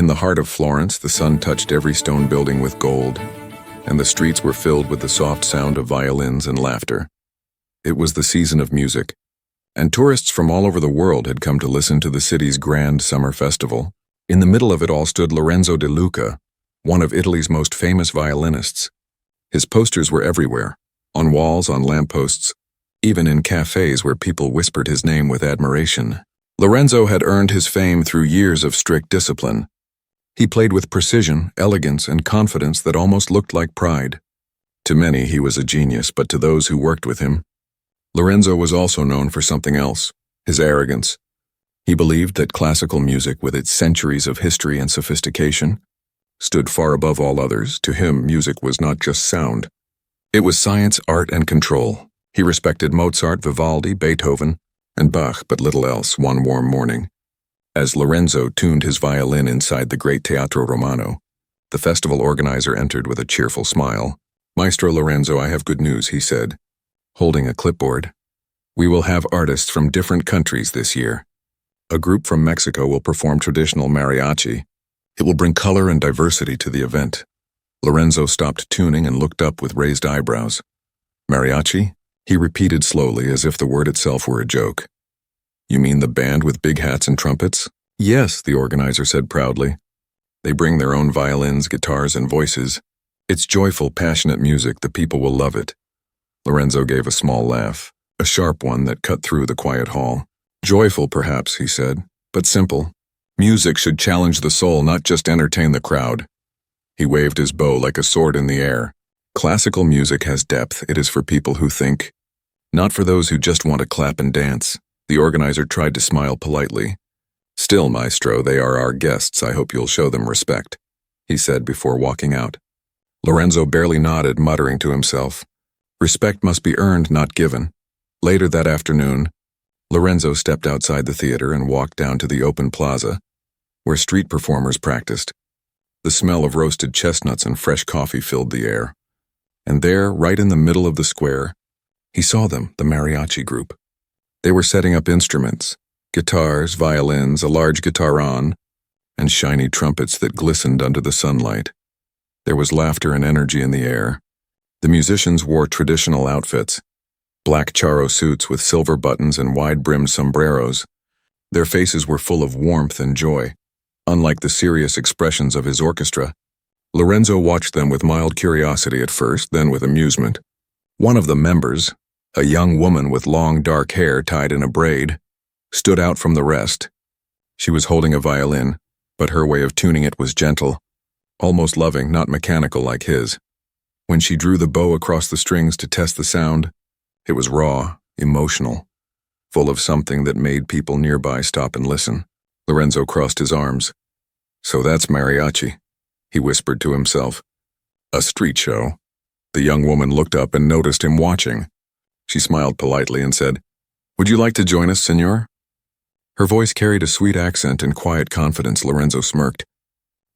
In the heart of Florence, the sun touched every stone building with gold, and the streets were filled with the soft sound of violins and laughter. It was the season of music, and tourists from all over the world had come to listen to the city's grand summer festival. In the middle of it all stood Lorenzo de Luca, one of Italy's most famous violinists. His posters were everywhere, on walls, on lampposts, even in cafes where people whispered his name with admiration. Lorenzo had earned his fame through years of strict discipline. He played with precision, elegance, and confidence that almost looked like pride. To many, he was a genius, but to those who worked with him, Lorenzo was also known for something else, his arrogance. He believed that classical music, with its centuries of history and sophistication, stood far above all others. To him, music was not just sound. It was science, art, and control. He respected Mozart, Vivaldi, Beethoven, and Bach, but little else. One warm morning, as Lorenzo tuned his violin inside the great Teatro Romano, the festival organizer entered with a cheerful smile. "Maestro Lorenzo, I have good news," he said, holding a clipboard. "We will have artists from different countries this year. A group from Mexico will perform traditional mariachi. It will bring color and diversity to the event." Lorenzo stopped tuning and looked up with raised eyebrows. "Mariachi?" he repeated slowly, as if the word itself were a joke. "You mean the band with big hats and trumpets?" "Yes," the organizer said proudly. "They bring their own violins, guitars, and voices. It's joyful, passionate music. The people will love it." Lorenzo gave a small laugh, a sharp one that cut through the quiet hall. "Joyful, perhaps," he said, "but simple. Music should challenge the soul, not just entertain the crowd." He waved his bow like a sword in the air. "Classical music has depth. It is for people who think, not for those who just want to clap and dance." The organizer tried to smile politely. "Still, Maestro, they are our guests. I hope you'll show them respect," he said before walking out. Lorenzo barely nodded, muttering to himself, "Respect must be earned, not given." Later that afternoon, Lorenzo stepped outside the theater and walked down to the open plaza, where street performers practiced. The smell of roasted chestnuts and fresh coffee filled the air. And there, right in the middle of the square, he saw them, the mariachi group. They were setting up instruments, guitars, violins, a large guitarron, and shiny trumpets that glistened under the sunlight. There was laughter and energy in the air. The musicians wore traditional outfits, black charro suits with silver buttons and wide-brimmed sombreros. Their faces were full of warmth and joy, unlike the serious expressions of his orchestra. Lorenzo watched them with mild curiosity at first, then with amusement. One of the members, a young woman with long dark hair tied in a braid, stood out from the rest. She was holding a violin, but her way of tuning it was gentle, almost loving, not mechanical like his. When she drew the bow across the strings to test the sound, it was raw, emotional, full of something that made people nearby stop and listen. Lorenzo crossed his arms. "So that's mariachi," he whispered to himself. "A street show." The young woman looked up and noticed him watching. She smiled politely and said, "Would you like to join us, senor?" Her voice carried a sweet accent and quiet confidence. Lorenzo smirked.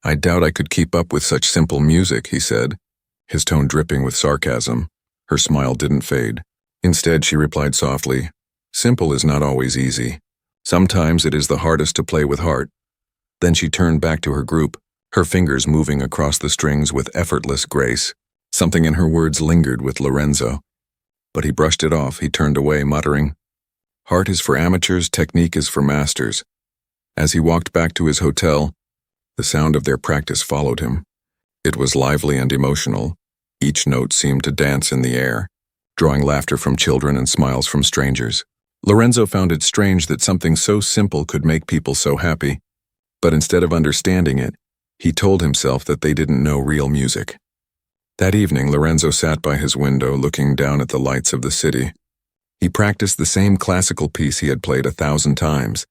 "I doubt I could keep up with such simple music," he said, his tone dripping with sarcasm. Her smile didn't fade. Instead, she replied softly, "Simple is not always easy. Sometimes it is the hardest to play with heart." Then she turned back to her group, her fingers moving across the strings with effortless grace. Something in her words lingered with Lorenzo, but he brushed it off. He turned away, muttering, "Heart is for amateurs, technique is for masters." As he walked back to his hotel, the sound of their practice followed him. It was lively and emotional. Each note seemed to dance in the air, drawing laughter from children and smiles from strangers. Lorenzo found it strange that something so simple could make people so happy, but instead of understanding it, he told himself that they didn't know real music. That evening, Lorenzo sat by his window, looking down at the lights of the city. He practiced the same classical piece he had played 1,000 times.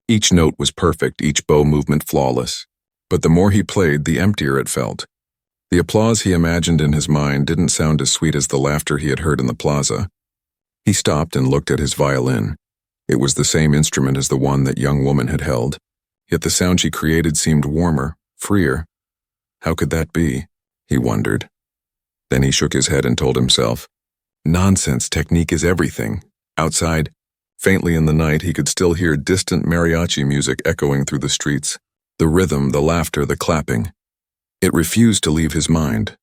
Each note was perfect, each bow movement flawless. But the more he played, the emptier it felt. The applause he imagined in his mind didn't sound as sweet as the laughter he had heard in the plaza. He stopped and looked at his violin. It was the same instrument as the one that young woman had held, yet the sound she created seemed warmer, freer. How could that be? He wondered. Then he shook his head and told himself, "Nonsense, technique is everything." Outside, faintly in the night, he could still hear distant mariachi music echoing through the streets. The rhythm, the laughter, the clapping. It refused to leave his mind.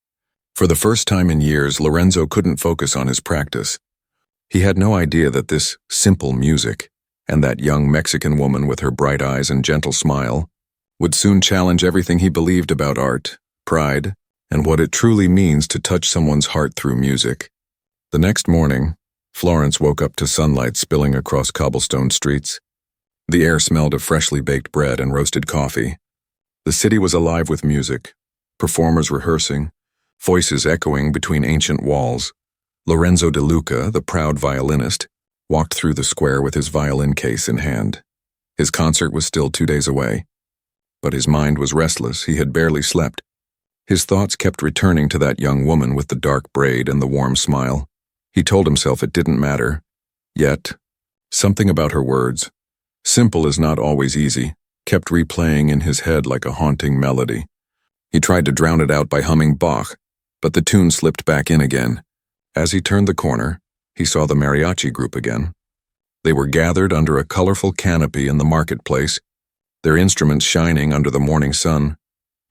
For the first time in years, Lorenzo couldn't focus on his practice. He had no idea that this simple music, and that young Mexican woman with her bright eyes and gentle smile, would soon challenge everything he believed about art, pride, and what it truly means to touch someone's heart through music. The next morning, Florence woke up to sunlight spilling across cobblestone streets. The air smelled of freshly baked bread and roasted coffee. The city was alive with music, performers rehearsing, voices echoing between ancient walls. Lorenzo De Luca, the proud violinist, walked through the square with his violin case in hand. His concert was still 2 days away. But his mind was restless. He had barely slept. His thoughts kept returning to that young woman with the dark braid and the warm smile. He told himself it didn't matter. Yet, something about her words, simple is not always easy, kept replaying in his head like a haunting melody. He tried to drown it out by humming Bach, but the tune slipped back in again. As he turned the corner, he saw the mariachi group again. They were gathered under a colorful canopy in the marketplace, their instruments shining under the morning sun.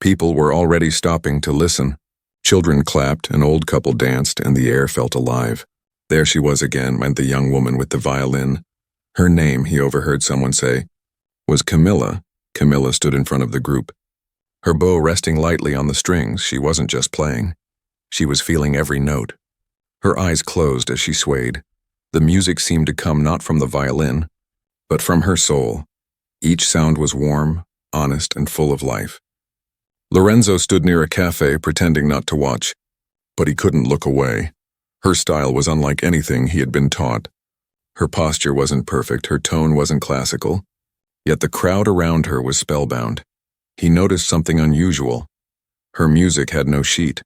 People were already stopping to listen. Children clapped, an old couple danced, and the air felt alive. There she was again, went the young woman with the violin. Her name, he overheard someone say, was Camilla. Camilla stood in front of the group. Her bow resting lightly on the strings, she wasn't just playing. She was feeling every note. Her eyes closed as she swayed. The music seemed to come not from the violin, but from her soul. Each sound was warm, honest, and full of life. Lorenzo stood near a cafe pretending not to watch, but he couldn't look away. Her style was unlike anything he had been taught. Her posture wasn't perfect, her tone wasn't classical, yet the crowd around her was spellbound. He noticed something unusual. Her music had no sheet,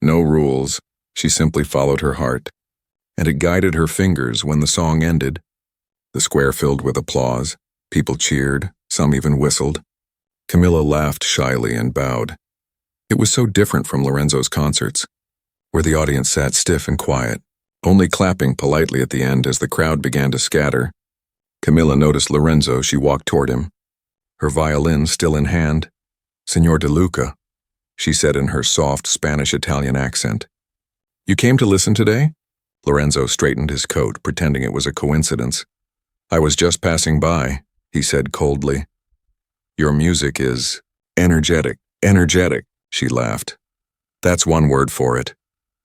no rules. She simply followed her heart, and it guided her fingers. When the song ended, the square filled with applause. People cheered, some even whistled. Camilla laughed shyly and bowed. It was so different from Lorenzo's concerts, where the audience sat stiff and quiet, only clapping politely at the end as the crowd began to scatter. Camilla noticed Lorenzo. She walked toward him, her violin still in hand. "Signor De Luca," she said in her soft Spanish-Italian accent. "You came to listen today?" Lorenzo straightened his coat, pretending it was a coincidence. "I was just passing by," he said coldly. "Your music is energetic." "Energetic," she laughed. "That's one word for it."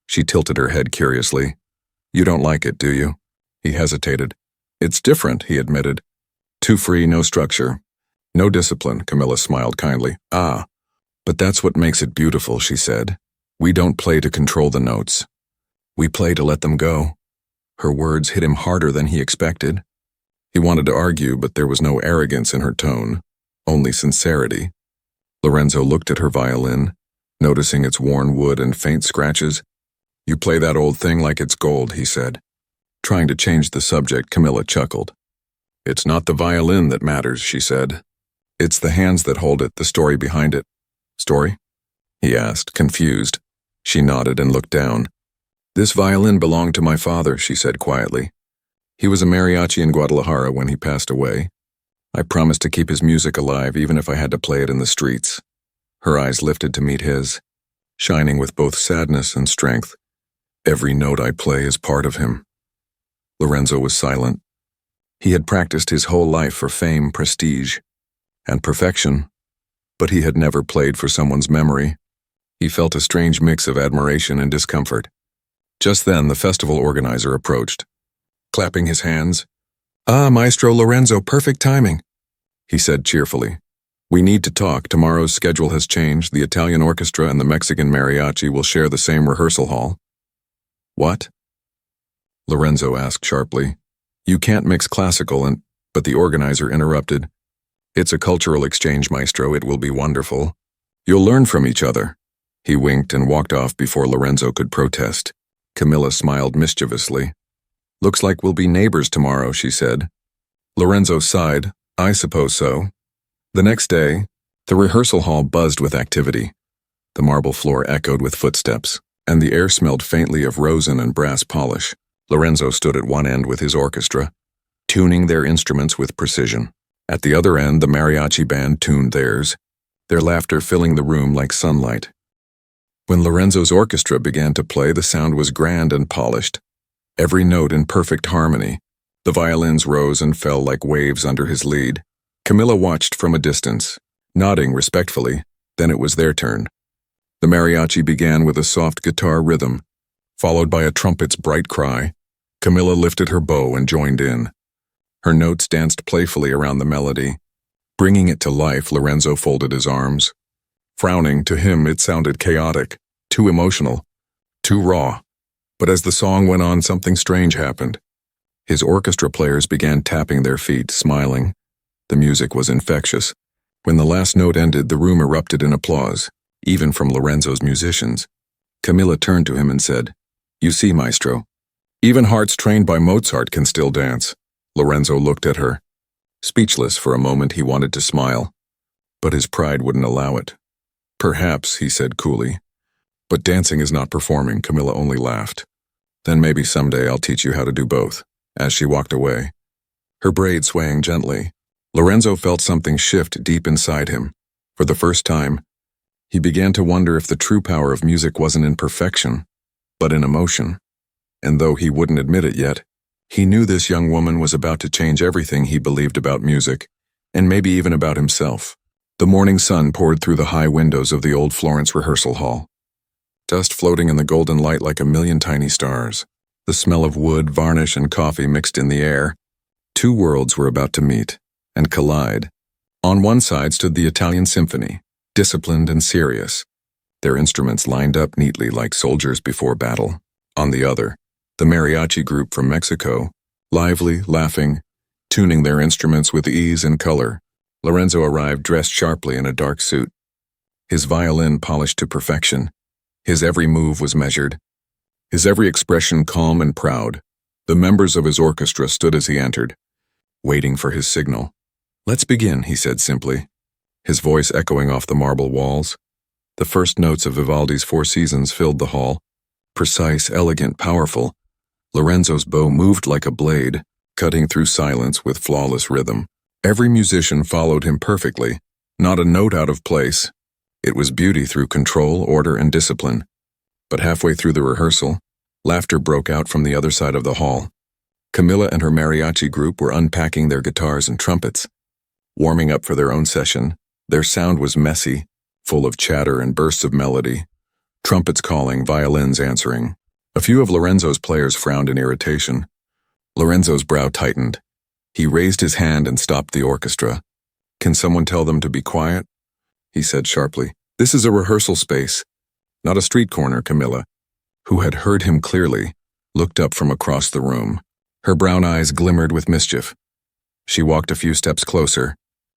She tilted her head curiously. "You don't like it, do you?" He hesitated. "It's different," he admitted. "Too free, no structure. No discipline," Camilla smiled kindly. "Ah, but that's what makes it beautiful," she said. "We don't play to control the notes. We play to let them go." Her words hit him harder than he expected. He wanted to argue, but there was no arrogance in her tone, only sincerity. Lorenzo looked at her violin, noticing its worn wood and faint scratches. "You play that old thing like it's gold," he said. Trying to change the subject, Camilla chuckled. "It's not the violin that matters," she said. "It's the hands that hold it, the story behind it." "Story?" he asked, confused. She nodded and looked down. "This violin belonged to my father," she said quietly. "He was a mariachi in Guadalajara when he passed away. I promised to keep his music alive even if I had to play it in the streets." Her eyes lifted to meet his, shining with both sadness and strength. "Every note I play is part of him." Lorenzo was silent. He had practiced his whole life for fame, prestige, and perfection, but he had never played for someone's memory. He felt a strange mix of admiration and discomfort. Just then, the festival organizer approached, clapping his hands. "Ah, Maestro Lorenzo, perfect timing," he said cheerfully. "We need to talk. Tomorrow's schedule has changed. The Italian orchestra and the Mexican mariachi will share the same rehearsal hall." "What?" Lorenzo asked sharply. "You can't mix classical and—" But the organizer interrupted. "It's a cultural exchange, Maestro. It will be wonderful. You'll learn from each other." He winked and walked off before Lorenzo could protest. Camilla smiled mischievously. "Looks like we'll be neighbors tomorrow," she said. Lorenzo sighed. "I suppose so." The next day, the rehearsal hall buzzed with activity. The marble floor echoed with footsteps, and the air smelled faintly of rosin and brass polish. Lorenzo stood at one end with his orchestra, tuning their instruments with precision. At the other end, the mariachi band tuned theirs, their laughter filling the room like sunlight. When Lorenzo's orchestra began to play, the sound was grand and polished, every note in perfect harmony. The violins rose and fell like waves under his lead. Camilla watched from a distance, nodding respectfully. Then it was their turn. The mariachi began with a soft guitar rhythm, followed by a trumpet's bright cry. Camilla lifted her bow and joined in. Her notes danced playfully around the melody. Bringing it to life, Lorenzo folded his arms. Frowning, to him it sounded chaotic, too emotional, too raw. But as the song went on, something strange happened. His orchestra players began tapping their feet, smiling. The music was infectious. When the last note ended, the room erupted in applause, even from Lorenzo's musicians. Camilla turned to him and said, "You see, maestro, even hearts trained by Mozart can still dance." Lorenzo looked at her. Speechless for a moment, he wanted to smile, but his pride wouldn't allow it. "Perhaps," he said coolly. "But dancing is not performing." Camilla only laughed. "Then maybe someday I'll teach you how to do both." As she walked away, her braid swaying gently, Lorenzo felt something shift deep inside him. For the first time, he began to wonder if the true power of music wasn't in perfection, but in emotion. And though he wouldn't admit it yet, he knew this young woman was about to change everything he believed about music, and maybe even about himself. The morning sun poured through the high windows of the old Florence rehearsal hall, dust floating in the golden light like a million tiny stars. The smell of wood, varnish, and coffee mixed in the air. Two worlds were about to meet and collide. On one side stood the Italian symphony, disciplined and serious, their instruments lined up neatly like soldiers before battle. On the other, the mariachi group from Mexico, lively, laughing, tuning their instruments with ease and color. Lorenzo arrived dressed sharply in a dark suit, his violin polished to perfection. His every move was measured, his every expression calm and proud. The members of his orchestra stood as he entered, waiting for his signal. "Let's begin," he said simply, his voice echoing off the marble walls. The first notes of Vivaldi's Four Seasons filled the hall, precise, elegant, powerful. Lorenzo's bow moved like a blade, cutting through silence with flawless rhythm. Every musician followed him perfectly, not a note out of place. It was beauty through control, order, and discipline. But halfway through the rehearsal, laughter broke out from the other side of the hall. Camilla and her mariachi group were unpacking their guitars and trumpets, warming up for their own session. Their sound was messy, full of chatter and bursts of melody. Trumpets calling, violins answering. A few of Lorenzo's players frowned in irritation. Lorenzo's brow tightened. He raised his hand and stopped the orchestra. "Can someone tell them to be quiet?" he said sharply. "This is a rehearsal space, not a street corner." Camilla, who had heard him clearly, looked up from across the room. Her brown eyes glimmered with mischief. She walked a few steps closer,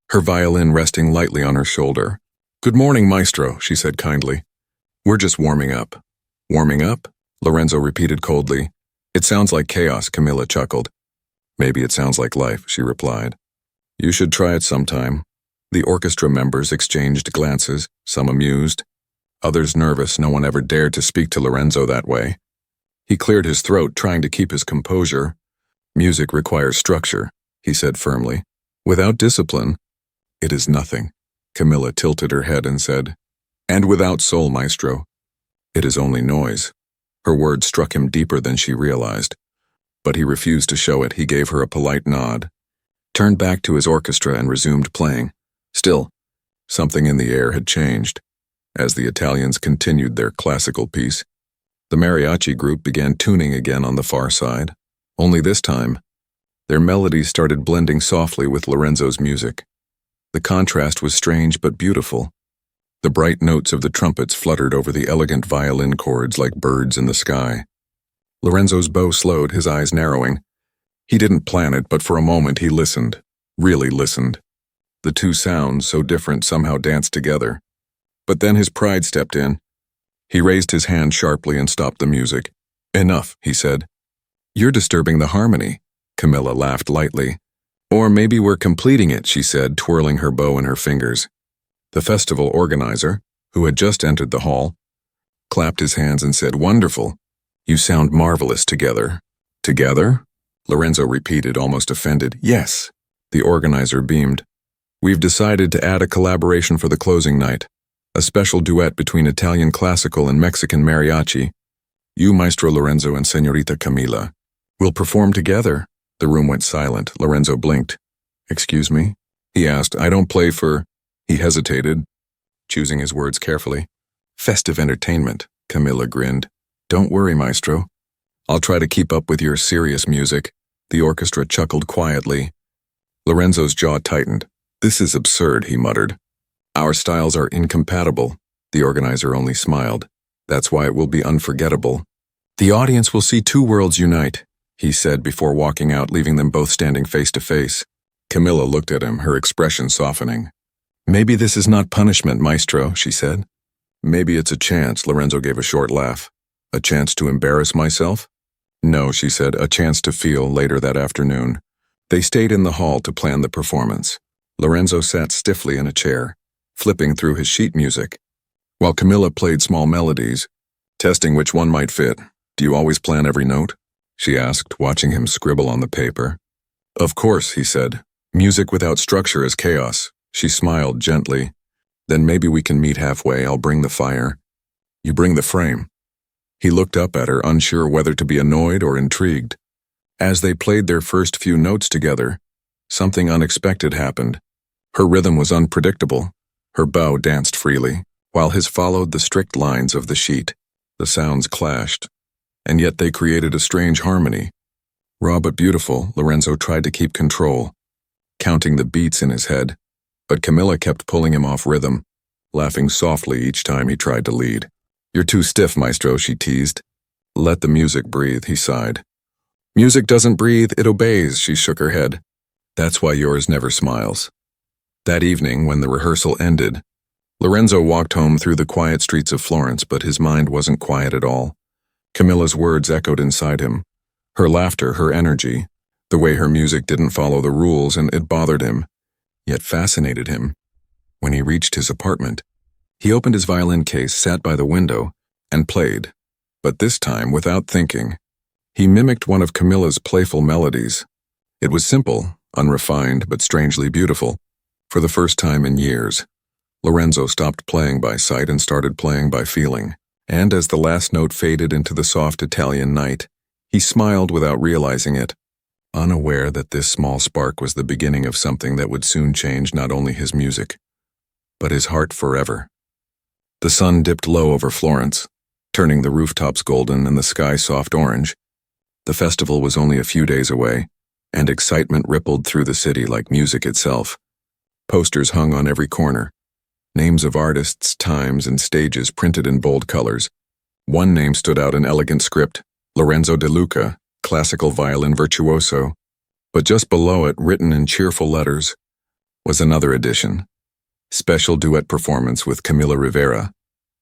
her violin resting lightly on her shoulder. "Good morning, maestro," she said kindly. "We're just warming up." "Warming up?" Lorenzo repeated coldly. "It sounds like chaos," Camilla chuckled. "Maybe it sounds like life," she replied. "You should try it sometime." The orchestra members exchanged glances, some amused, others nervous. No one ever dared to speak to Lorenzo that way. He cleared his throat, trying to keep his composure. "Music requires structure," he said firmly. "Without discipline, it is nothing." Camilla tilted her head and said, "And without soul, maestro, it is only noise." Her words struck him deeper than she realized, but he refused to show it. He gave her a polite nod, turned back to his orchestra and resumed playing. Still, something in the air had changed. As the Italians continued their classical piece, the mariachi group began tuning again on the far side. Only this time, their melodies started blending softly with Lorenzo's music. The contrast was strange but beautiful. The bright notes of the trumpets fluttered over the elegant violin chords like birds in the sky. Lorenzo's bow slowed, his eyes narrowing. He didn't plan it, but for a moment he listened, really listened. The two sounds, so different, somehow danced together. But then his pride stepped in. He raised his hand sharply and stopped the music. "Enough," he said. "You're disturbing the harmony." Camilla laughed lightly. "Or maybe we're completing it," she said, twirling her bow in her fingers. The festival organizer, who had just entered the hall, clapped his hands and said, "Wonderful. You sound marvelous together." "Together?" Lorenzo repeated, almost offended. "Yes." The organizer beamed. We've decided to add a collaboration for the closing night, a special duet between Italian classical and Mexican mariachi. You, Maestro Lorenzo, and Señorita Camila, will perform together." The room went silent. Lorenzo blinked. "Excuse me?" he asked. "I don't play for—" He hesitated, choosing his words carefully. "Festive entertainment," Camila grinned. "Don't worry, Maestro. I'll try to keep up with your serious music." The orchestra chuckled quietly. Lorenzo's jaw tightened. "This is absurd," he muttered. "Our styles are incompatible." The organizer only smiled. "That's why it will be unforgettable. The audience will see two worlds unite," he said before walking out, leaving them both standing face to face. Camilla looked at him, her expression softening. "Maybe this is not punishment, Maestro," she said. "Maybe it's a chance," Lorenzo gave a short laugh. "A chance to embarrass myself?" "No," she said, "a chance to feel." Later that afternoon, they stayed in the hall to plan the performance. Lorenzo sat stiffly in a chair, flipping through his sheet music, while Camilla played small melodies, testing which one might fit. "Do you always plan every note?" she asked, watching him scribble on the paper. "Of course," he said. "Music without structure is chaos." She smiled gently. "Then maybe we can meet halfway. I'll bring the fire. You bring the frame." He looked up at her, unsure whether to be annoyed or intrigued. As they played their first few notes together, something unexpected happened. Her rhythm was unpredictable. Her bow danced freely, while his followed the strict lines of the sheet. The sounds clashed, and yet they created a strange harmony. Raw but beautiful, Lorenzo tried to keep control, counting the beats in his head, but Camilla kept pulling him off rhythm, laughing softly each time he tried to lead. "You're too stiff, Maestro," she teased. "Let the music breathe," he sighed. "Music doesn't breathe, it obeys," she shook her head. "That's why yours never smiles." That evening, when the rehearsal ended, Lorenzo walked home through the quiet streets of Florence, but his mind wasn't quiet at all. Camilla's words echoed inside him. Her laughter, her energy, the way her music didn't follow the rules, and it bothered him, yet fascinated him. When he reached his apartment, he opened his violin case, sat by the window, and played. But this time, without thinking, he mimicked one of Camilla's playful melodies. It was simple, unrefined, but strangely beautiful. For the first time in years, Lorenzo stopped playing by sight and started playing by feeling. And as the last note faded into the soft Italian night, he smiled without realizing it, unaware that this small spark was the beginning of something that would soon change not only his music, but his heart forever. The sun dipped low over Florence, turning the rooftops golden and the sky soft orange. The festival was only a few days away, and excitement rippled through the city like music itself. Posters hung on every corner, names of artists, times, and stages printed in bold colors. One name stood out in elegant script: Lorenzo De Luca, classical violin virtuoso. But just below it, written in cheerful letters, was another addition: special duet performance with Camila Rivera,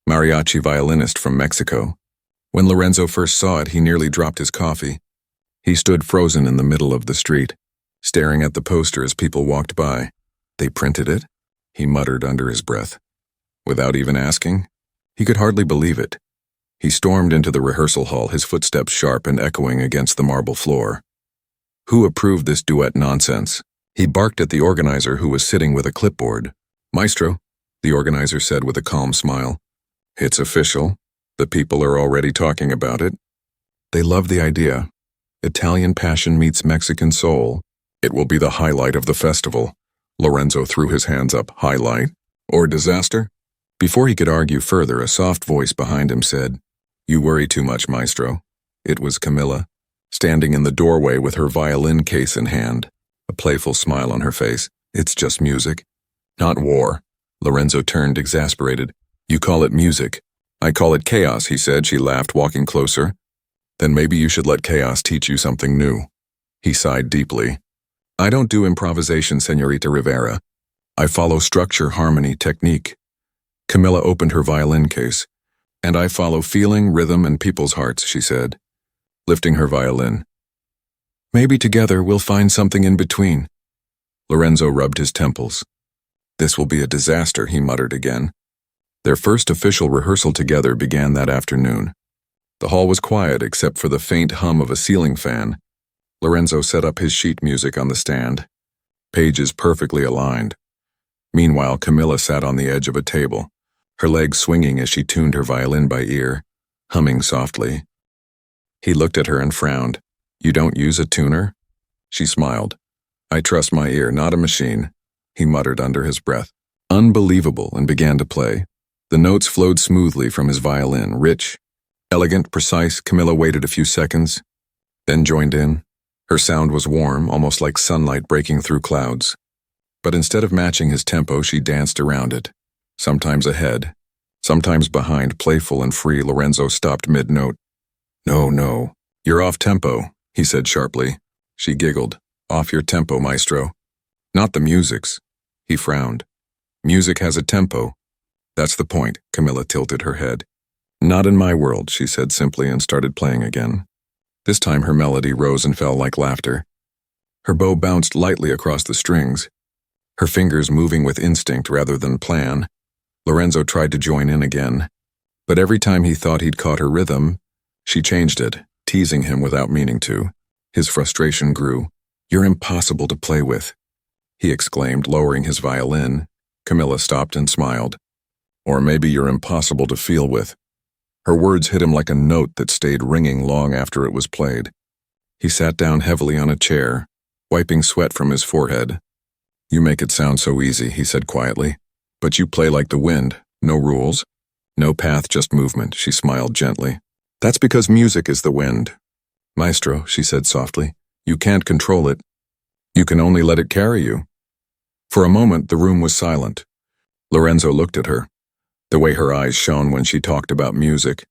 Mariachi violinist from Mexico. When Lorenzo first saw it, he nearly dropped his coffee. He stood frozen in the middle of the street, staring at the poster as people walked by. "They printed it?" he muttered under his breath. Without even asking? He could hardly believe it. He stormed into the rehearsal hall, his footsteps sharp and echoing against the marble floor. Who approved this duet nonsense? He barked at the organizer, who was sitting with a clipboard. "Maestro," the organizer said with a calm smile. "It's official. The people are already talking about it. They love the idea. Italian passion meets Mexican soul. It will be the highlight of the festival." Lorenzo threw his hands up. "Highlight? Or disaster?" Before he could argue further, a soft voice behind him said, "You worry too much, Maestro." It was Camilla, standing in the doorway with her violin case in hand, a playful smile on her face. "It's just music." "Not war." Lorenzo turned, exasperated. "You call it music. I call it chaos," he said. She laughed, walking closer. "Then maybe you should let chaos teach you something new." He sighed deeply. "I don't do improvisation, Señorita Rivera. I follow structure, harmony, technique." Camilla opened her violin case. "And I follow feeling, rhythm, and people's hearts," she said, lifting her violin. "Maybe together we'll find something in between." Lorenzo rubbed his temples. "This will be a disaster," he muttered again. Their first official rehearsal together began that afternoon. The hall was quiet except for the faint hum of a ceiling fan. Lorenzo set up his sheet music on the stand, pages perfectly aligned. Meanwhile, Camilla sat on the edge of a table, her legs swinging as she tuned her violin by ear, humming softly. He looked at her and frowned. "You don't use a tuner?" She smiled. "I trust my ear, not a machine," he muttered under his breath. Unbelievable, and began to play. The notes flowed smoothly from his violin, rich, elegant, precise. Camilla waited a few seconds, then joined in. Her sound was warm, almost like sunlight breaking through clouds. But instead of matching his tempo, she danced around it, sometimes ahead, sometimes behind, playful and free. Lorenzo stopped mid-note. No, you're off tempo," he said sharply. She giggled. "Off your tempo, maestro." "Not the music's." He frowned. "Music has a tempo." "That's the point," Camilla tilted her head. "Not in my world," she said simply and started playing again. This time her melody rose and fell like laughter. Her bow bounced lightly across the strings, her fingers moving with instinct rather than plan. Lorenzo tried to join in again, but every time he thought he'd caught her rhythm, she changed it, teasing him without meaning to. His frustration grew. "You're impossible to play with," he exclaimed, lowering his violin. Camilla stopped and smiled. "Or maybe you're impossible to feel with." Her words hit him like a note that stayed ringing long after it was played. He sat down heavily on a chair, wiping sweat from his forehead. "You make it sound so easy," he said quietly. "But you play like the wind. No rules. No path, just movement," she smiled gently. "That's because music is the wind. Maestro," she said softly, "you can't control it. You can only let it carry you." For a moment, the room was silent. Lorenzo looked at her. The way her eyes shone when she talked about music,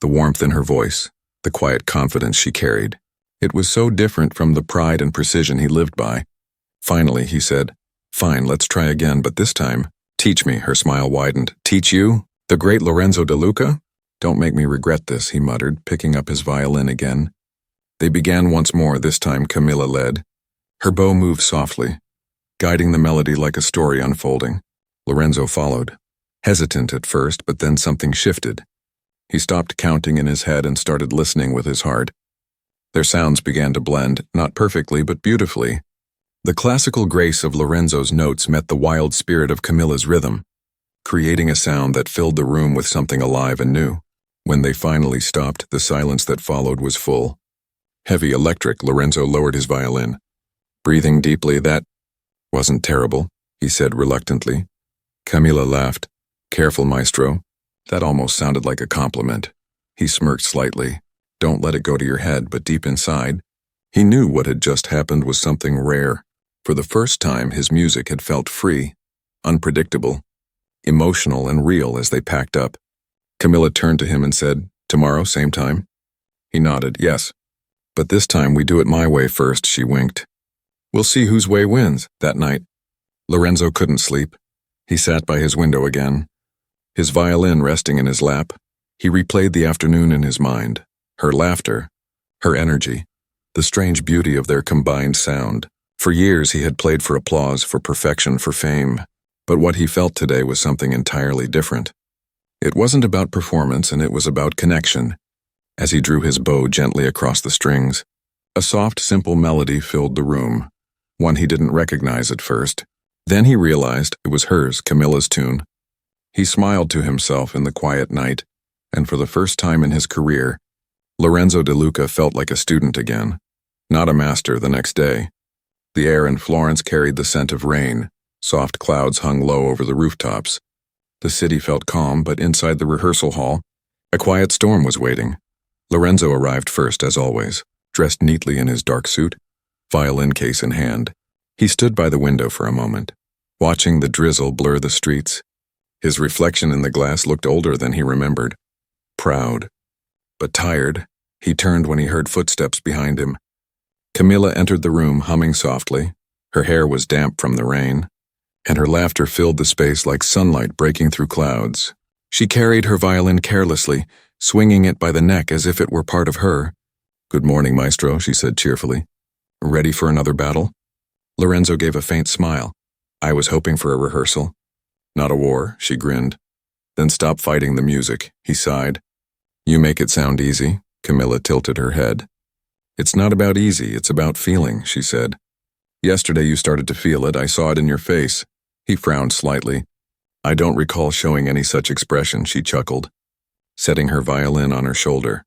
the warmth in her voice, the quiet confidence she carried. It was so different from the pride and precision he lived by. Finally, he said, "Fine, let's try again, but this time, teach me." Her smile widened. "Teach you? The great Lorenzo De Luca? Don't make me regret this," he muttered, picking up his violin again. They began once more. This time Camilla led. Her bow moved softly, guiding the melody like a story unfolding. Lorenzo followed, hesitant at first, but then something shifted. He stopped counting in his head and started listening with his heart. Their sounds began to blend, not perfectly, but beautifully. The classical grace of Lorenzo's notes met the wild spirit of Camilla's rhythm, creating a sound that filled the room with something alive and new. When they finally stopped, the silence that followed was full. Heavy, electric. Lorenzo lowered his violin. Breathing deeply. "That wasn't terrible," he said reluctantly. Camilla laughed. "Careful, maestro. That almost sounded like a compliment." He smirked slightly. "Don't let it go to your head," but deep inside, he knew what had just happened was something rare. For the first time, his music had felt free, unpredictable, emotional and real as they packed up. Camilla turned to him and said, "Tomorrow, same time?" He nodded, "Yes. But this time we do it my way first," she winked. "We'll see whose way wins." That night, Lorenzo couldn't sleep. He sat by his window again, his violin resting in his lap. He replayed the afternoon in his mind, her laughter, her energy, the strange beauty of their combined sound. For years he had played for applause, for perfection, for fame. But what he felt today was something entirely different. It wasn't about performance, and it was about connection. As he drew his bow gently across the strings, a soft, simple melody filled the room, one he didn't recognize at first. Then he realized it was hers, Camilla's tune. He smiled to himself in the quiet night, and for the first time in his career, Lorenzo De Luca felt like a student again, not a master. The next day, the air in Florence carried the scent of rain. Soft clouds hung low over the rooftops. The city felt calm, but inside the rehearsal hall, a quiet storm was waiting. Lorenzo arrived first, as always, dressed neatly in his dark suit, violin case in hand. He stood by the window for a moment, watching the drizzle blur the streets. His reflection in the glass looked older than he remembered. Proud, but tired, he turned when he heard footsteps behind him. Camilla entered the room humming softly. Her hair was damp from the rain, and her laughter filled the space like sunlight breaking through clouds. She carried her violin carelessly, swinging it by the neck as if it were part of her. "Good morning, maestro," she said cheerfully. "Ready for another battle?" Lorenzo gave a faint smile. "I was hoping for a rehearsal." "Not a war," she grinned. "Then stop fighting the music," he sighed. "You make it sound easy." Camilla tilted her head. "It's not about easy, it's about feeling," she said. "Yesterday you started to feel it, I saw it in your face. He frowned slightly. I don't recall showing any such expression, she chuckled, setting her violin on her shoulder.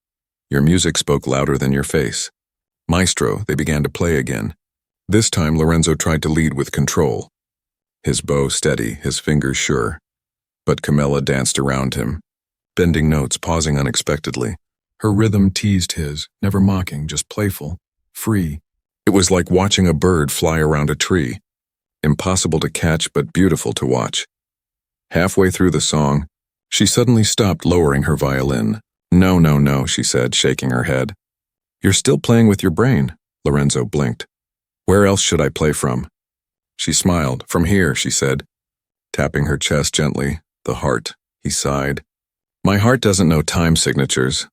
Your music spoke louder than your face. Maestro, they began to play again. This time Lorenzo tried to lead with control. His bow steady, his fingers sure. But Camilla danced around him, bending notes, pausing unexpectedly. Her rhythm teased his, never mocking, just playful, free. It was like watching a bird fly around a tree. Impossible to catch, but beautiful to watch. Halfway through the song, she suddenly stopped, lowering her violin. No, no, no, she said, shaking her head. You're still playing with your brain, Lorenzo blinked. Where else should I play from? She smiled. From here, she said, tapping her chest gently. The heart, he sighed. My heart doesn't know time signatures.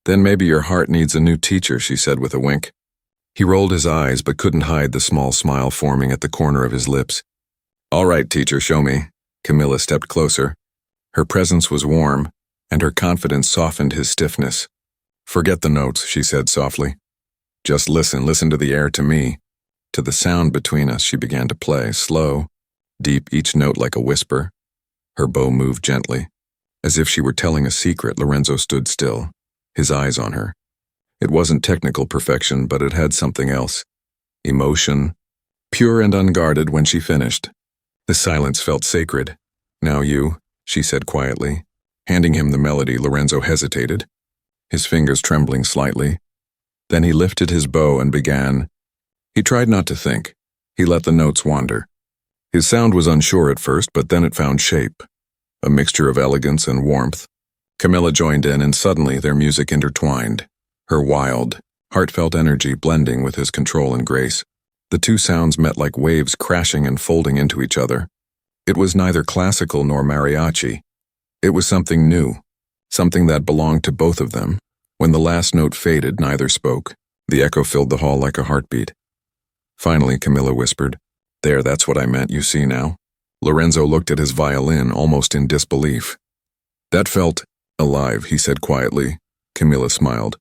Then maybe your heart needs a new teacher, she said with a wink. He rolled his eyes but couldn't hide the small smile forming at the corner of his lips. All right, teacher, show me. Camilla stepped closer. Her presence was warm, and her confidence softened his stiffness. Forget the notes, she said softly. Just listen to the air, to me. To the sound between us. She began to play, slow, deep, each note like a whisper. Her bow moved gently. As if she were telling a secret, Lorenzo stood still, his eyes on her. It wasn't technical perfection, but it had something else. Emotion, pure and unguarded. When she finished, the silence felt sacred. Now you, she said quietly. Handing him the melody, Lorenzo hesitated, his fingers trembling slightly. Then he lifted his bow and began. He tried not to think. He let the notes wander. His sound was unsure at first, but then it found shape, a mixture of elegance and warmth. Camilla joined in, and suddenly their music intertwined, her wild, heartfelt energy blending with his control and grace. The two sounds met like waves crashing and folding into each other. It was neither classical nor mariachi. It was something new, something that belonged to both of them. When the last note faded, neither spoke. The echo filled the hall like a heartbeat. Finally, Camilla whispered, There, that's what I meant, you see now. Lorenzo looked at his violin, almost in disbelief. That felt alive, he said quietly. Camilla smiled.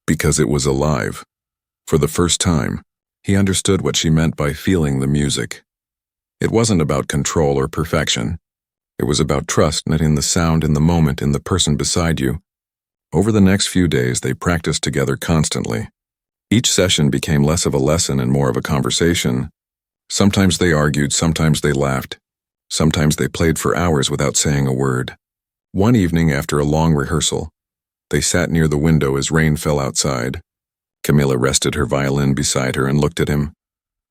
Because it was alive. For the first time, he understood what she meant by feeling the music. It wasn't about control or perfection. It was about trust, not in the sound, in the moment, in the person beside you. Over the next few days, they practiced together constantly. Each session became less of a lesson and more of a conversation. Sometimes they argued, sometimes they laughed. Sometimes they played for hours without saying a word. One evening, after a long rehearsal, they sat near the window as rain fell outside. Camilla rested her violin beside her and looked at him.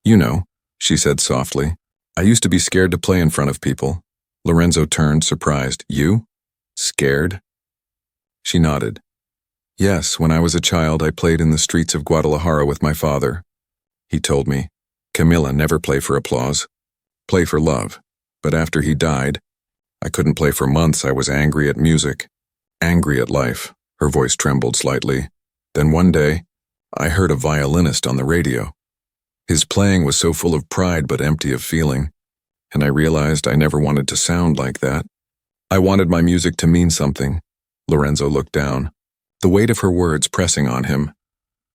You know, she said softly, I used to be scared to play in front of people. Lorenzo turned, surprised. You? Scared? She nodded. Yes, when I was a child, I played in the streets of Guadalajara with my father. He told me, Camilla, never play for applause. Play for love. But after he died, I couldn't play for months. I was angry at music, angry at life. Her voice trembled slightly. Then one day, I heard a violinist on the radio. His playing was so full of pride but empty of feeling, and I realized I never wanted to sound like that. I wanted my music to mean something. Lorenzo looked down, the weight of her words pressing on him.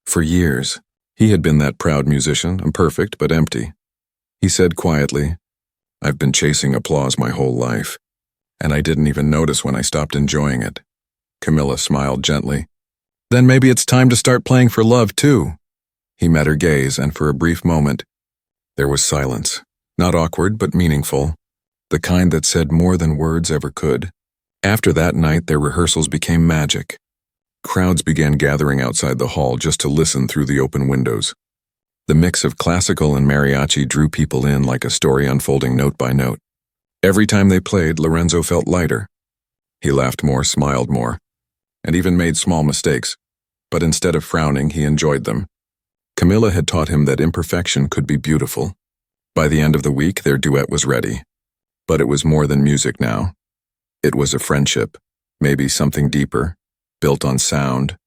For years, he had been that proud musician, imperfect but empty. He said quietly, I've been chasing applause my whole life, and I didn't even notice when I stopped enjoying it. Camilla smiled gently. Then maybe it's time to start playing for love, too. He met her gaze, and for a brief moment, there was silence. Not awkward, but meaningful. The kind that said more than words ever could. After that night, their rehearsals became magic. Crowds began gathering outside the hall just to listen through the open windows. The mix of classical and mariachi drew people in like a story unfolding note by note. Every time they played, Lorenzo felt lighter. He laughed more, smiled more, and even made small mistakes. But instead of frowning, he enjoyed them. Camilla had taught him that imperfection could be beautiful. By the end of the week, their duet was ready. But it was more than music now. It was a friendship, maybe something deeper, built on sound,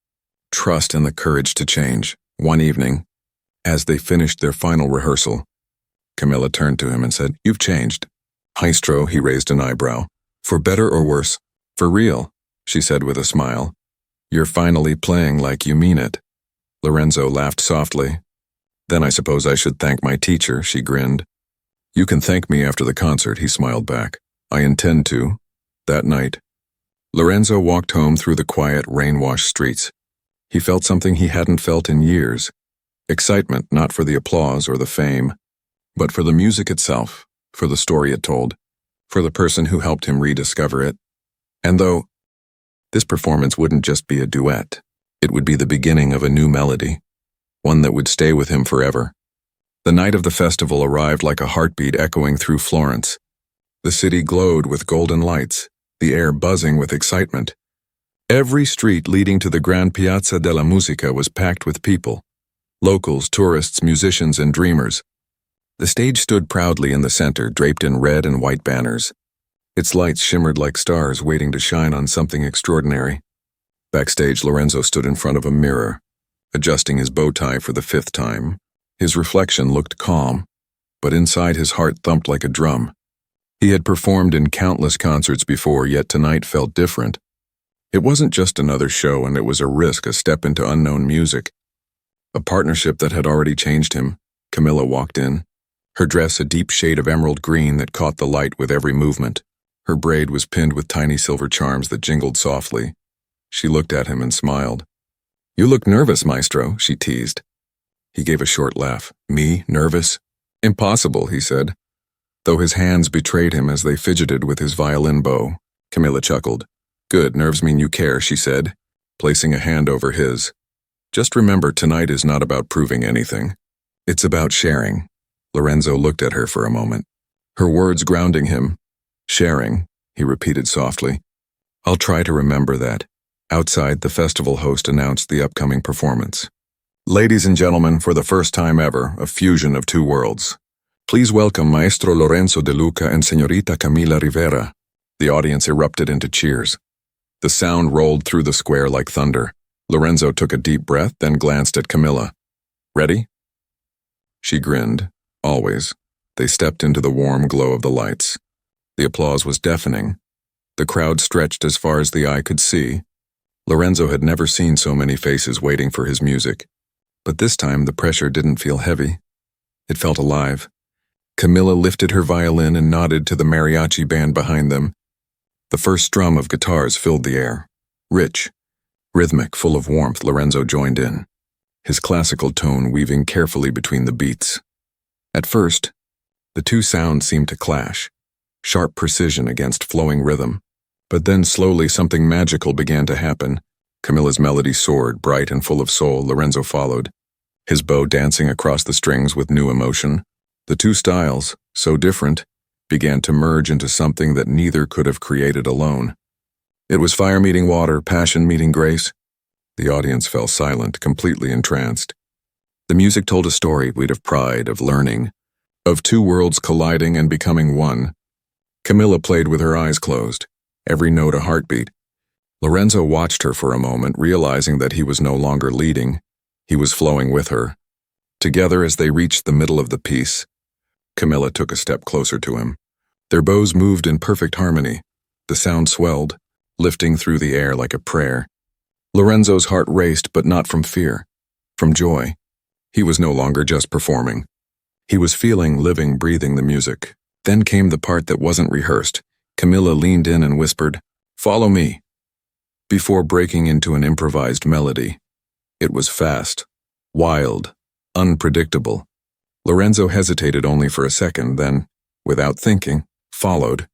trust, and the courage to change. One evening, as they finished their final rehearsal, Camilla turned to him and said, You've changed. Maestro, he raised an eyebrow. For better or worse? For real, she said with a smile. You're finally playing like you mean it. Lorenzo laughed softly. Then I suppose I should thank my teacher, she grinned. You can thank me after the concert, he smiled back. I intend to. That night, Lorenzo walked home through the quiet, rain-washed streets. He felt something he hadn't felt in years. Excitement, not for the applause or the fame, but for the music itself, for the story it told, for the person who helped him rediscover it. And though this performance wouldn't just be a duet, it would be the beginning of a new melody, one that would stay with him forever. The night of the festival arrived like a heartbeat echoing through Florence. The city glowed with golden lights, the air buzzing with excitement. Every street leading to the Gran Piazza della Musica was packed with people, locals, tourists, musicians, and dreamers. The stage stood proudly in the center, draped in red and white banners. Its lights shimmered like stars waiting to shine on something extraordinary. Backstage, Lorenzo stood in front of a mirror, adjusting his bow tie for the 5th time. His reflection looked calm, but inside his heart thumped like a drum. He had performed in countless concerts before, yet tonight felt different. It wasn't just another show, and it was a risk, a step into unknown music. A partnership that had already changed him. Camilla walked in, her dress a deep shade of emerald green that caught the light with every movement. Her braid was pinned with tiny silver charms that jingled softly. She looked at him and smiled. "You look nervous, maestro," she teased. He gave a short laugh. "Me, nervous? Impossible," he said, though his hands betrayed him as they fidgeted with his violin bow. Camilla chuckled. "Good, nerves mean you care," she said, placing a hand over his. "Just remember, tonight is not about proving anything. It's about sharing." Lorenzo looked at her for a moment, her words grounding him. "Sharing," he repeated softly. "I'll try to remember that." Outside, the festival host announced the upcoming performance. "Ladies and gentlemen, for the first time ever, a fusion of two worlds. Please welcome Maestro Lorenzo De Luca and Señorita Camila Rivera." The audience erupted into cheers. The sound rolled through the square like thunder. Lorenzo took a deep breath, then glanced at Camilla. "Ready?" She grinned. Always. They stepped into the warm glow of the lights. The applause was deafening. The crowd stretched as far as the eye could see. Lorenzo had never seen so many faces waiting for his music. But this time the pressure didn't feel heavy. It felt alive. Camilla lifted her violin and nodded to the mariachi band behind them. The first strum of guitars filled the air. Rich, rhythmic, full of warmth, Lorenzo joined in, his classical tone weaving carefully between the beats. At first, the two sounds seemed to clash, sharp precision against flowing rhythm. But then slowly something magical began to happen. Camilla's melody soared, bright and full of soul. Lorenzo followed, his bow dancing across the strings with new emotion. The two styles, so different, began to merge into something that neither could have created alone. It was fire meeting water, passion meeting grace. The audience fell silent, completely entranced. The music told a story of pride, of learning, of two worlds colliding and becoming one. Camilla played with her eyes closed, every note a heartbeat. Lorenzo watched her for a moment, realizing that he was no longer leading. He was flowing with her. Together, as they reached the middle of the piece, Camilla took a step closer to him. Their bows moved in perfect harmony. The sound swelled, lifting through the air like a prayer. Lorenzo's heart raced, but not from fear, from joy. He was no longer just performing. He was feeling, living, breathing the music. Then came the part that wasn't rehearsed. Camilla leaned in and whispered, "Follow me," before breaking into an improvised melody. It was fast, wild, unpredictable. Lorenzo hesitated only for a second, then, without thinking, followed.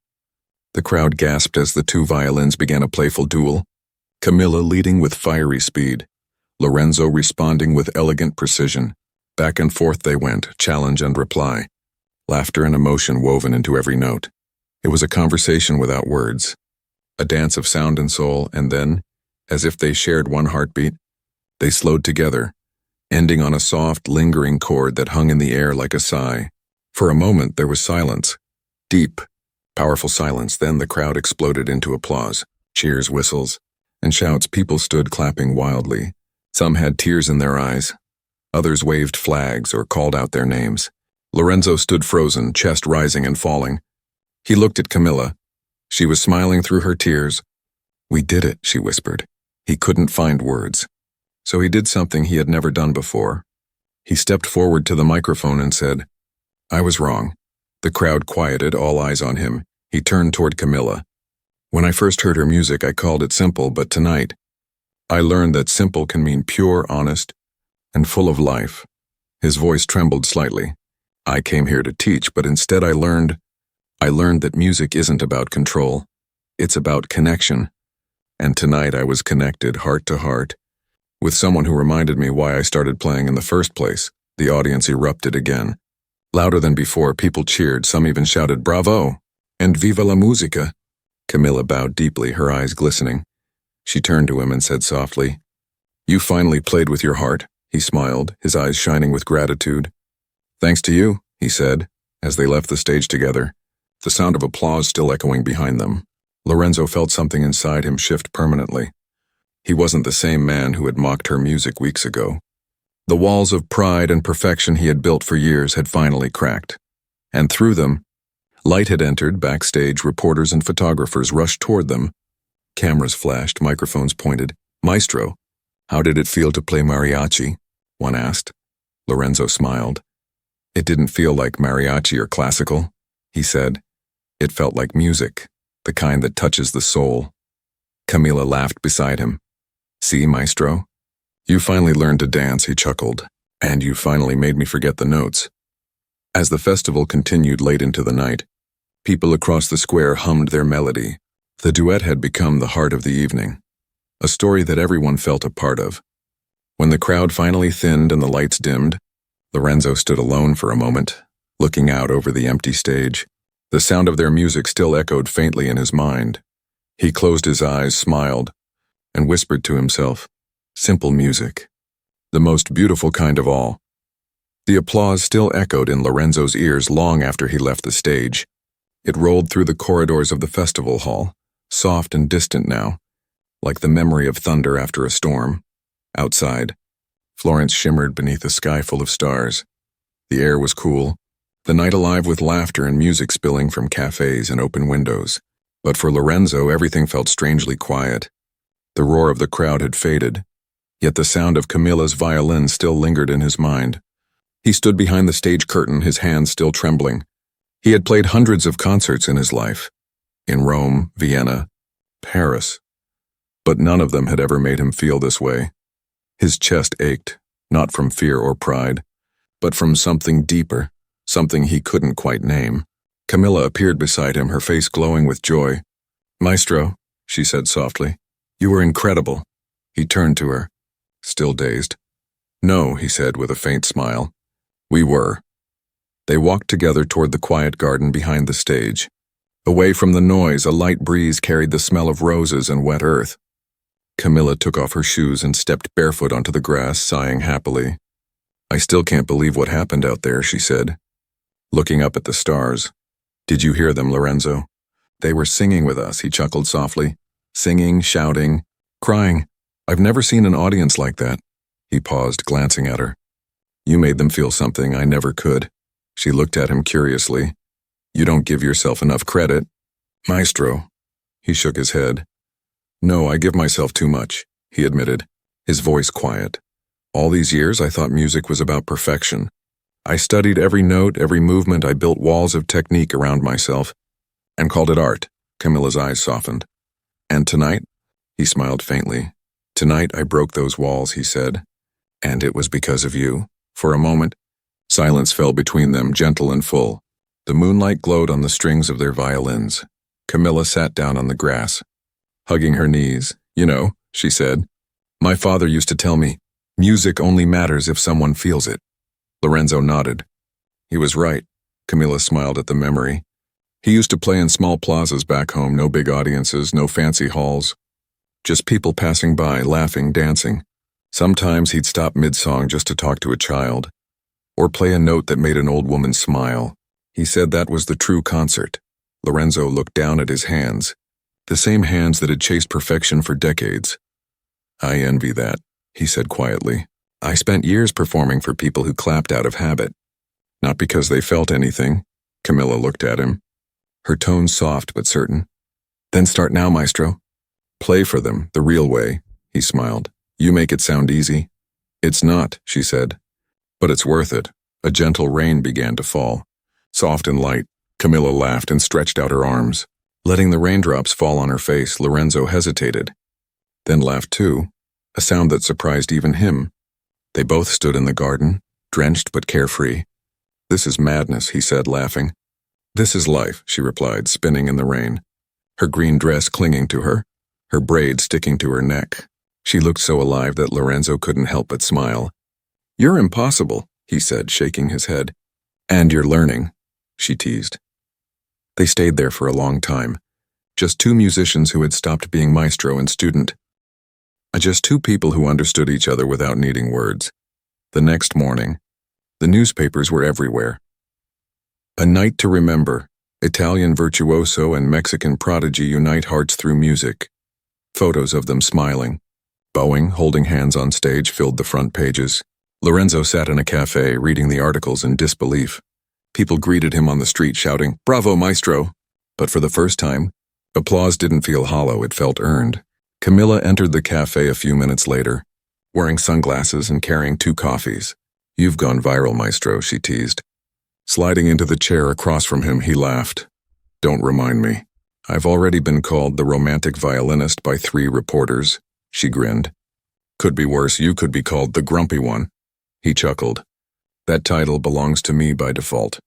The crowd gasped as the two violins began a playful duel, Camilla leading with fiery speed, Lorenzo responding with elegant precision. Back and forth they went, challenge and reply, laughter and emotion woven into every note. It was a conversation without words, a dance of sound and soul, and then, as if they shared one heartbeat, they slowed together, ending on a soft, lingering chord that hung in the air like a sigh. For a moment there was silence, deep, powerful silence. Then the crowd exploded into applause, cheers, whistles, and shouts. People stood clapping wildly. Some had tears in their eyes. Others waved flags or called out their names. Lorenzo stood frozen, chest rising and falling. He looked at Camilla. She was smiling through her tears. "We did it," she whispered. He couldn't find words. So he did something he had never done before. He stepped forward to the microphone and said, "I was wrong. The crowd quieted, all eyes on him. He turned toward Camilla. When I first heard her music, I called it simple, but tonight, I learned that simple can mean pure, honest, and full of life. His voice trembled slightly. I came here to teach, but instead I learned that music isn't about control. It's about connection. And tonight I was connected, heart to heart, with someone who reminded me why I started playing in the first place. The audience erupted again. Louder than before, people cheered, some even shouted, "Bravo!" and "Viva la musica!" Camilla bowed deeply, her eyes glistening. She turned to him and said softly, "You finally played with your heart." He smiled, his eyes shining with gratitude. "Thanks to you," he said, as they left the stage together, the sound of applause still echoing behind them. Lorenzo felt something inside him shift permanently. He wasn't the same man who had mocked her music weeks ago. The walls of pride and perfection he had built for years had finally cracked. And through them, light had entered. Backstage, reporters and photographers rushed toward them. Cameras flashed, microphones pointed. "Maestro, how did it feel to play mariachi?" one asked. Lorenzo smiled. "It didn't feel like mariachi or classical," he said. "It felt like music, the kind that touches the soul." Camilla laughed beside him. "See, Maestro? You finally learned to dance," he chuckled. "And you finally made me forget the notes." As the festival continued late into the night, people across the square hummed their melody. The duet had become the heart of the evening, a story that everyone felt a part of. When the crowd finally thinned and the lights dimmed, Lorenzo stood alone for a moment, looking out over the empty stage. The sound of their music still echoed faintly in his mind. He closed his eyes, smiled, and whispered to himself, "Simple music, the most beautiful kind of all." The applause still echoed in Lorenzo's ears long after he left the stage. It rolled through the corridors of the festival hall, soft and distant now, like the memory of thunder after a storm. Outside, Florence shimmered beneath a sky full of stars. The air was cool, the night alive with laughter and music spilling from cafes and open windows. But for Lorenzo, everything felt strangely quiet. The roar of the crowd had faded, yet the sound of Camilla's violin still lingered in his mind. He stood behind the stage curtain, his hands still trembling. He had played hundreds of concerts in his life, in Rome, Vienna, Paris, but none of them had ever made him feel this way. His chest ached, not from fear or pride, but from something deeper, something he couldn't quite name. Camilla appeared beside him, her face glowing with joy. "Maestro," she said softly, "you were incredible." He turned to her, still dazed. "No," he said with a faint smile. "We were." They walked together toward the quiet garden behind the stage. Away from the noise, a light breeze carried the smell of roses and wet earth. Camilla took off her shoes and stepped barefoot onto the grass, sighing happily. "I still can't believe what happened out there," she said, looking up at the stars. "Did you hear them, Lorenzo?" "They were singing with us," he chuckled softly. "Singing, shouting, crying. I've never seen an audience like that." He paused, glancing at her. "You made them feel something I never could." She looked at him curiously. "You don't give yourself enough credit." "Maestro." He shook his head. "No, I give myself too much," he admitted, his voice quiet. "All these years I thought music was about perfection. I studied every note, every movement. I built walls of technique around myself and called it art." Camilla's eyes softened. "And tonight?" He smiled faintly. "Tonight I broke those walls," he said. "And it was because of you." For a moment, silence fell between them, gentle and full. The moonlight glowed on the strings of their violins. Camilla sat down on the grass, hugging her knees. "You know," she said, "my father used to tell me, music only matters if someone feels it." Lorenzo nodded. He was right. Camilla smiled at the memory. He used to play in small plazas back home, no big audiences, no fancy halls. Just people passing by, laughing, dancing. Sometimes he'd stop mid-song just to talk to a child, or play a note that made an old woman smile. He said that was the true concert. Lorenzo looked down at his hands, the same hands that had chased perfection for decades. "I envy that," he said quietly. "I spent years performing for people who clapped out of habit. Not because they felt anything." Camilla looked at him, her tone soft but certain. "Then start now, Maestro. Play for them, the real way," he smiled. "You make it sound easy." "It's not," she said. "But it's worth it." A gentle rain began to fall. Soft and light, Camilla laughed and stretched out her arms. Letting the raindrops fall on her face, Lorenzo hesitated. Then laughed too, a sound that surprised even him. They both stood in the garden, drenched but carefree. "This is madness," he said, laughing. "This is life," she replied, spinning in the rain. Her green dress clinging to her, her braid sticking to her neck. She looked so alive that Lorenzo couldn't help but smile. "You're impossible," he said, shaking his head. "And you're learning," she teased. They stayed there for a long time. Just two musicians who had stopped being maestro and student. Just two people who understood each other without needing words. The next morning, the newspapers were everywhere. A night to remember. Italian virtuoso and Mexican prodigy unite hearts through music. Photos of them smiling, bowing, holding hands on stage filled the front pages. Lorenzo sat in a cafe reading the articles in disbelief. People greeted him on the street shouting, "Bravo, maestro!" But for the first time, applause didn't feel hollow, it felt earned. Camilla entered the cafe a few minutes later, wearing sunglasses and carrying 2 coffees. "You've gone viral, maestro," she teased. Sliding into the chair across from him, he laughed. "Don't remind me. I've already been called the romantic violinist by 3 reporters," she grinned. "Could be worse, you could be called the grumpy one." He chuckled. "That title belongs to me by default."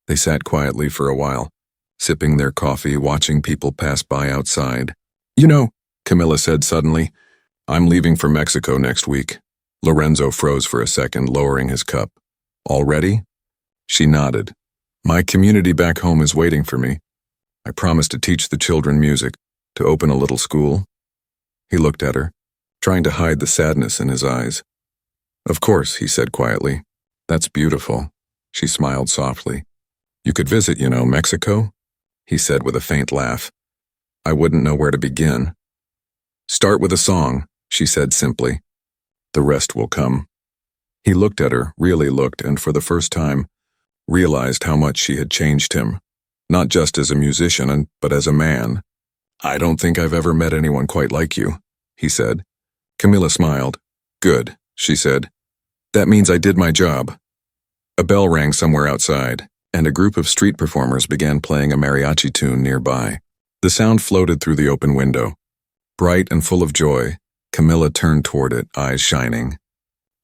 They sat quietly for a while, sipping their coffee, watching people pass by outside. "You know," Camilla said suddenly, "I'm leaving for Mexico next week." Lorenzo froze for a second, lowering his cup. "Already?" She nodded. "My community back home is waiting for me. I promised to teach the children music, to open a little school." He looked at her, trying to hide the sadness in his eyes. "Of course," he said quietly. "That's beautiful." She smiled softly. "You could visit, Mexico?" he said with a faint laugh. "I wouldn't know where to begin." "Start with a song," she said simply. "The rest will come." He looked at her, really looked, and for the first time, realized how much she had changed him. Not just as a musician, but as a man. "I don't think I've ever met anyone quite like you," he said. Camilla smiled. "Good," she said. "That means I did my job." A bell rang somewhere outside, and a group of street performers began playing a mariachi tune nearby. The sound floated through the open window. Bright and full of joy, Camilla turned toward it, eyes shining.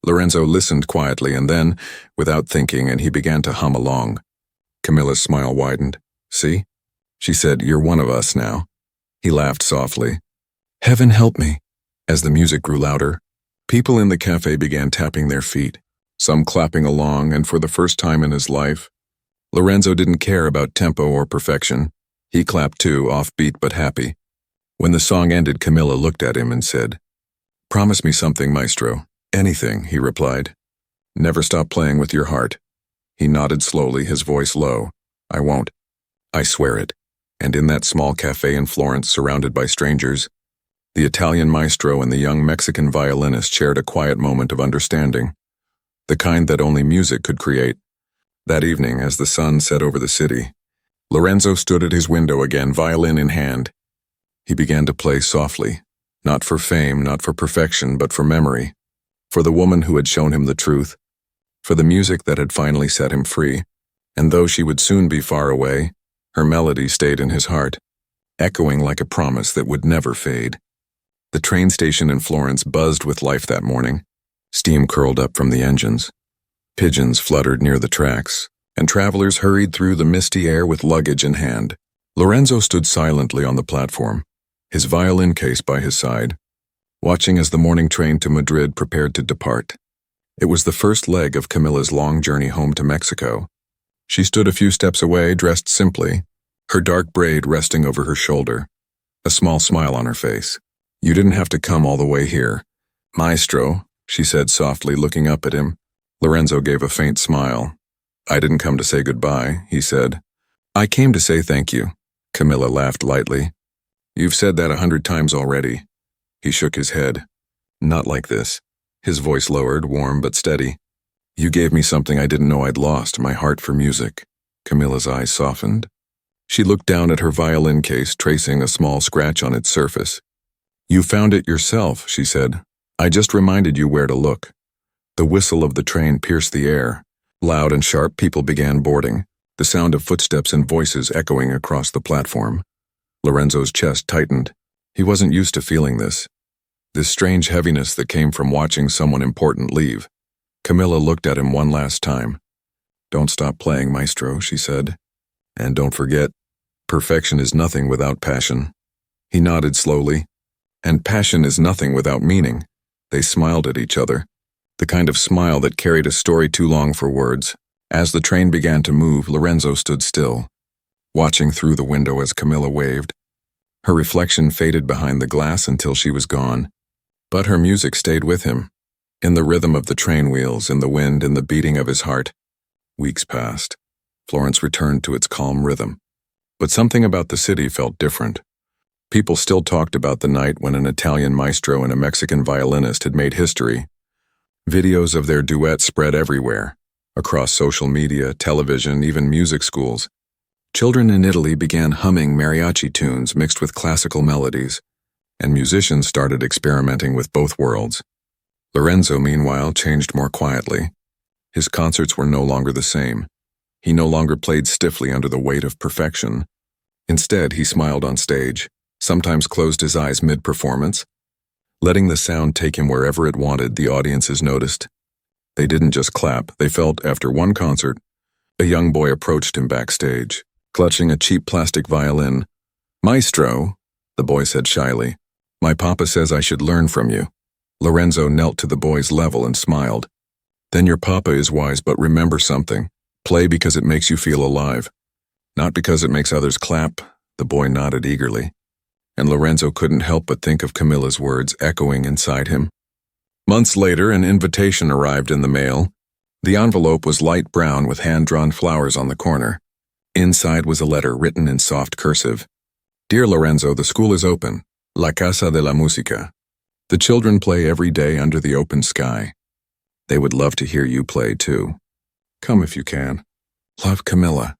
Lorenzo listened quietly and then, without thinking, and he began to hum along. Camilla's smile widened. "See?" she said, "You're one of us now." He laughed softly. "Heaven help me." As the music grew louder, people in the cafe began tapping their feet, some clapping along, and for the first time in his life, Lorenzo didn't care about tempo or perfection. He clapped too, offbeat but happy. When the song ended, Camilla looked at him and said, "Promise me something, maestro." "Anything," he replied. "Never stop playing with your heart." He nodded slowly, his voice low. "I won't. I swear it." And in that small cafe in Florence, surrounded by strangers, the Italian maestro and the young Mexican violinist shared a quiet moment of understanding, the kind that only music could create. That evening, as the sun set over the city, Lorenzo stood at his window again, violin in hand. He began to play softly, not for fame, not for perfection, but for memory, for the woman who had shown him the truth, for the music that had finally set him free. And though she would soon be far away, her melody stayed in his heart, echoing like a promise that would never fade. The train station in Florence buzzed with life that morning. Steam curled up from the engines. Pigeons fluttered near the tracks, and travelers hurried through the misty air with luggage in hand. Lorenzo stood silently on the platform, his violin case by his side, watching as the morning train to Madrid prepared to depart. It was the first leg of Camilla's long journey home to Mexico. She stood a few steps away, dressed simply, her dark braid resting over her shoulder, a small smile on her face. "You didn't have to come all the way here, maestro," she said softly, looking up at him. Lorenzo gave a faint smile. "I didn't come to say goodbye," he said. "I came to say thank you." Camilla laughed lightly. "You've said that 100 times already." He shook his head. "Not like this." His voice lowered, warm but steady. "You gave me something I didn't know I'd lost, my heart for music." Camilla's eyes softened. She looked down at her violin case, tracing a small scratch on its surface. "You found it yourself," she said. "I just reminded you where to look." The whistle of the train pierced the air. Loud and sharp, people began boarding. the sound of footsteps and voices echoing across the platform. Lorenzo's chest tightened. He wasn't used to feeling this strange heaviness that came from watching someone important leave. Camilla looked at him one last time. "Don't stop playing, Maestro," she said. "And don't forget, perfection is nothing without passion." He nodded slowly. "And passion is nothing without meaning." They smiled at each other, the kind of smile that carried a story too long for words. As the train began to move, Lorenzo stood still, watching through the window as Camilla waved. Her reflection faded behind the glass until she was gone. But her music stayed with him, in the rhythm of the train wheels, in the wind, in the beating of his heart. Weeks passed. Florence returned to its calm rhythm. But something about the city felt different. People still talked about the night when an Italian maestro and a Mexican violinist had made history. Videos of their duet spread everywhere, across social media, television, even music schools. Children in Italy began humming mariachi tunes mixed with classical melodies, and musicians started experimenting with both worlds. Lorenzo, meanwhile, changed more quietly. His concerts were no longer the same. He no longer played stiffly under the weight of perfection. Instead, he smiled on stage, sometimes closed his eyes mid-performance. Letting the sound take him wherever it wanted, the audiences noticed. They didn't just clap, they felt, after one concert, a young boy approached him backstage, clutching a cheap plastic violin. "Maestro," the boy said shyly, "my papa says I should learn from you." Lorenzo knelt to the boy's level and smiled. "Then your papa is wise, but remember something. Play because it makes you feel alive, not because it makes others clap." The boy nodded eagerly, and Lorenzo couldn't help but think of Camilla's words echoing inside him. Months later, an invitation arrived in the mail. The envelope was light brown with hand-drawn flowers on the corner. Inside was a letter written in soft cursive. "Dear Lorenzo, the school is open. La Casa de la Musica. The children play every day under the open sky. They would love to hear you play, too. Come if you can. Love, Camilla."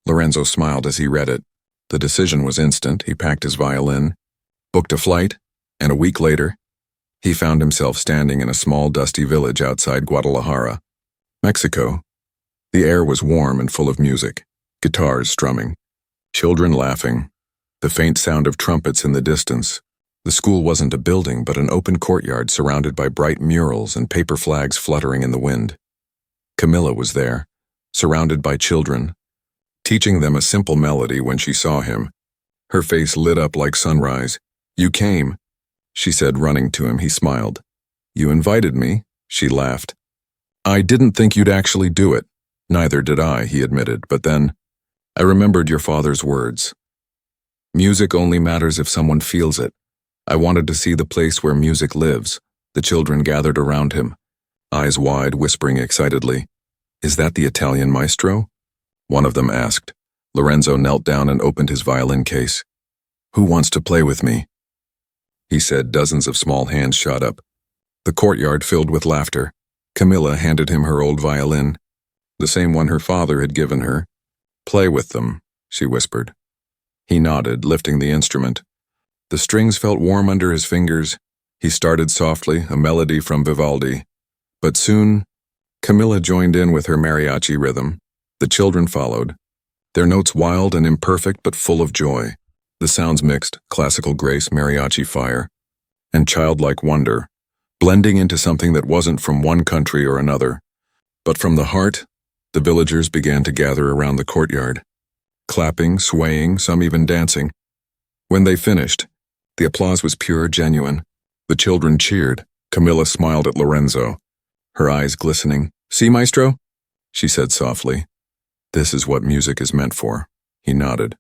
Lorenzo smiled as he read it. The decision was instant. He packed his violin, booked a flight, and a week later, he found himself standing in a small, dusty village outside Guadalajara, Mexico. The air was warm and full of music, guitars strumming, children laughing, the faint sound of trumpets in the distance. The school wasn't a building, but an open courtyard surrounded by bright murals and paper flags fluttering in the wind. Camilla was there, surrounded by children, teaching them a simple melody. When she saw him, her face lit up like sunrise. "You came," she said, running to him. He smiled. "You invited me," she laughed. "I didn't think you'd actually do it." "Neither did I," he admitted, "but then I remembered your father's words. Music only matters if someone feels it. I wanted to see the place where music lives." The children gathered around him, eyes wide, whispering excitedly. "Is that the Italian maestro?" one of them asked. Lorenzo knelt down and opened his violin case. "Who wants to play with me?" he said. Dozens of small hands shot up. The courtyard filled with laughter. Camilla handed him her old violin, the same one her father had given her. "Play with them," she whispered. He nodded, lifting the instrument. The strings felt warm under his fingers. He started softly, a melody from Vivaldi. But soon, Camilla joined in with her mariachi rhythm. The children followed, their notes wild and imperfect but full of joy. The sounds mixed, classical grace, mariachi fire, and childlike wonder, blending into something that wasn't from one country or another, but from the heart. The villagers began to gather around the courtyard, clapping, swaying, some even dancing. When they finished, the applause was pure, genuine. The children cheered. Camilla smiled at Lorenzo, her eyes glistening. "See, Maestro?" she said softly. "This is what music is meant for." He nodded,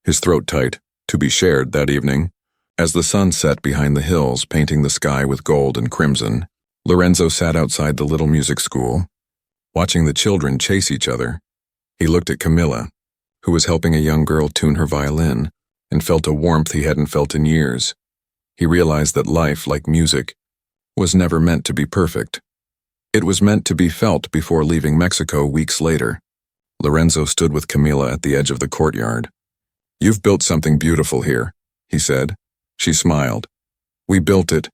his throat tight, to be shared that evening. As the sun set behind the hills, painting the sky with gold and crimson, Lorenzo sat outside the little music school, watching the children chase each other. He looked at Camilla, who was helping a young girl tune her violin, and felt a warmth he hadn't felt in years. He realized that life, like music, was never meant to be perfect. It was meant to be felt. Before leaving Mexico weeks later, Lorenzo stood with Camilla at the edge of the courtyard. "You've built something beautiful here," he said. She smiled. "We built it.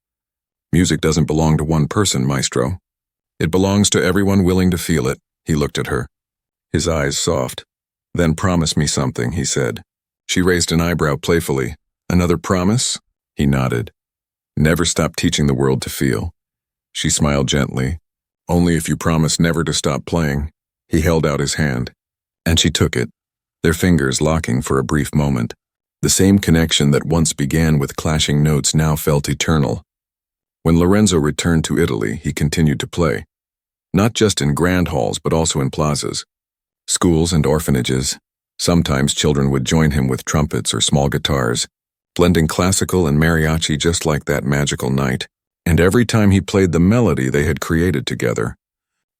Music doesn't belong to one person, Maestro. It belongs to everyone willing to feel it." He looked at her, his eyes soft. Then promise me something, he said. She raised an eyebrow playfully. Another promise? He nodded. Never stop teaching the world to feel. She smiled gently. Only if you promise never to stop playing. He held out his hand. And she took it, their fingers locking for a brief moment. The same connection that once began with clashing notes now felt eternal. When Lorenzo returned to Italy, he continued to play. Not just in grand halls, but also in plazas, schools and orphanages. Sometimes children would join him with trumpets or small guitars, blending classical and mariachi just like that magical night. And every time he played the melody they had created together,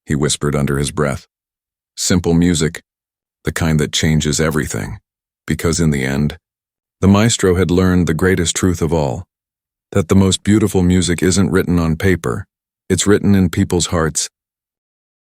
he whispered under his breath, simple music, the kind that changes everything. Because in the end, the maestro had learned the greatest truth of all, that the most beautiful music isn't written on paper, it's written in people's hearts